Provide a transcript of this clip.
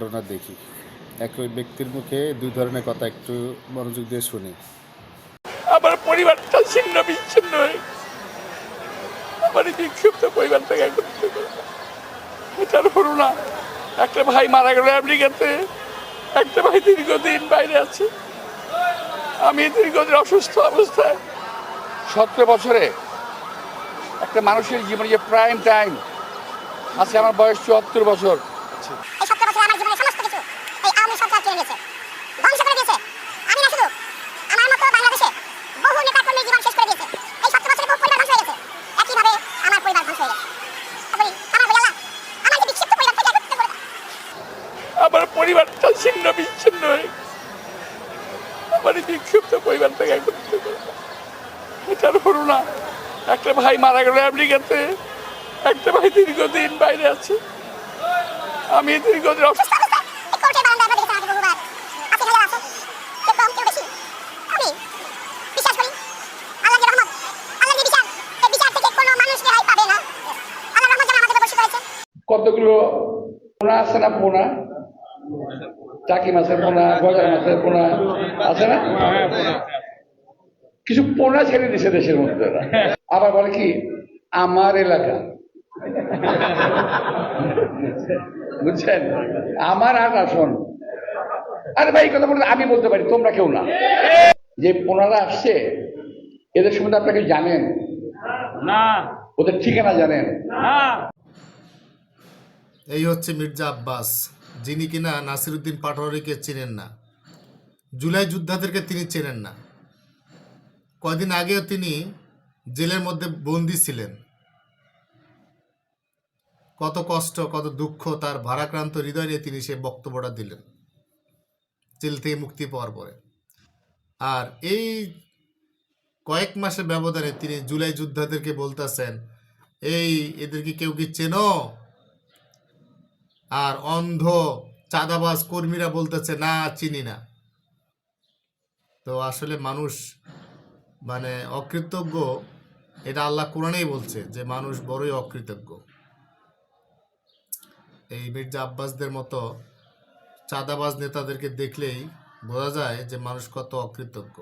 ঘটনা দেখি। একই ব্যক্তির মুখে দুই ধরনের কথা একটু মনোযোগ দিয়ে শুনি। আমার পরিবারটা ছিন্ন বিচ্ছিন্ন হয়ে আমার এই বিক্ষিপ্ত পরিবারটাকে একত্রিত করে এটার হলো না। একটা ভাই মারা গেল আমেরিকাতে, একটা ভাই দীর্ঘদিন বাইরে আছে। আমি দীর্ঘদিন অসুস্থ অবস্থায় 17 বছরে একটা মানুষের জীবনে যে প্রাইম টাইম আছে, আমার বয়স 74 বছর। এই 17 বছরে আমার জীবনে সমস্ত কিছু এই আওয়ামী সরকার কেড়ে নিয়েছে, ধ্বংস করে দিয়েছে। আমি না শুধু, আমার মতো বাংলাদেশে বহু নেতা কর্মীর জীবন শেষ করে দিয়েছে। এই 17 বছরে বহু পরিবার ধ্বংস হয়ে গেছে, একইভাবে আমার পরিবার ধ্বংস হয়ে গেছে। আমার বলি আল্লাহ, আমার যে বিক্ষিপ্ত পরিবার থেকে একত্রিত করে দাও। আমার পরিবারটা ছিন্ন বিচ্ছিন্ন হয়ে আমার এই বিক্ষিপ্ত পরিবারটাকে একত্রিত করে দাও। এটার হলো না। একটা ভাই মারা গেল আমেরিকাতে, একটা ভাই দীর্ঘদিন বাইরে আছে। আমি দীর্ঘদিন অসুস্থ অবস্থায় এই কোর্টের বারান্দায় আমরা দেখেছি আগে বহুবার। আছে হাজার আছে, কেউ কম কেউ বেশি। আমি বিশ্বাস করি আল্লাহর রহমত, আল্লাহর বিচার, এই বিচার থেকে কোনো মানুষ রেহাই পাবে না। আল্লাহর রহমত যেন আমাদের উপর বর্ষিত হয়েছে। কতগুলো পোনা আছে না, পোনা টাকি মাছের পোনা, গজার মাছের পোনা আছে না, কিছু পোনা ছেড়ে দিছে দেশের মধ্যে। আবার বলে কি আমার এলাকা, বুঝছেন, আমার আসন। আরে ভাই, কথা বলতে আমি বলতে পারি, তোমরা কেউ না। যে পোনারা আসছে এদের সম্বন্ধে আপনাকে জানেন না, ওদের ঠিকানা জানেন না। এই হচ্ছে মির্জা আব্বাস, যিনি কিনা নাসিরউদ্দিন পাটোয়ারিকে চেনেন না, জুলাই যোদ্ধাদেরকে তিনি চেনেন না। কয়দিন আগেও তিনি জেলের মধ্যে বন্দী ছিলেন। কত কষ্ট, কত দুঃখ তার ভারাক্রান্ত হৃদয় নিয়ে তিনি সেই বক্তব্যটা দিলেন জেল থেকে মুক্তি পাওয়ার পরে। আর এই কয়েক মাসের ব্যবধানে তিনি জুলাই যোদ্ধাদেরকে বলতেছেন, এই এদেরকে কেউ কি চেনো? আর অন্ধ চাঁদাবাজ কর্মীরা বলতেছে না, চিনি না। তো আসলে মানুষ মানে অকৃতজ্ঞ, এটা আল্লাহ কোরআনেই বলছে যে মানুষ বড়ই অকৃতজ্ঞ। এই মির্জা আব্বাসদের মতো চাঁদাবাজ নেতাদেরকে দেখলেই বোঝা যায় যে মানুষ কত অকৃতজ্ঞ।